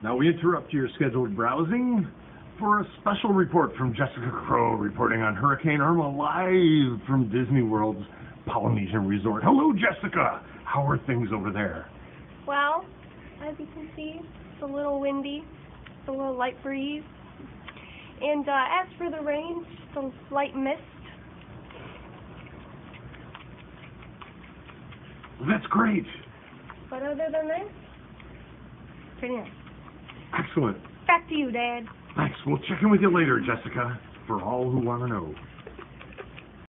Now we interrupt your scheduled browsing for a special report from Jessica Crow, reporting on Hurricane Irma live from Disney World's Polynesian Resort. Hello, Jessica. How are things over there? Well, as you can see, it's a little windy, it's a little light breeze, and as for the rain, just a light mist. That's great. But other than that, pretty nice. Excellent. Back to you, Dad. Thanks. We'll check in with you later, Jessica, for all who want to know.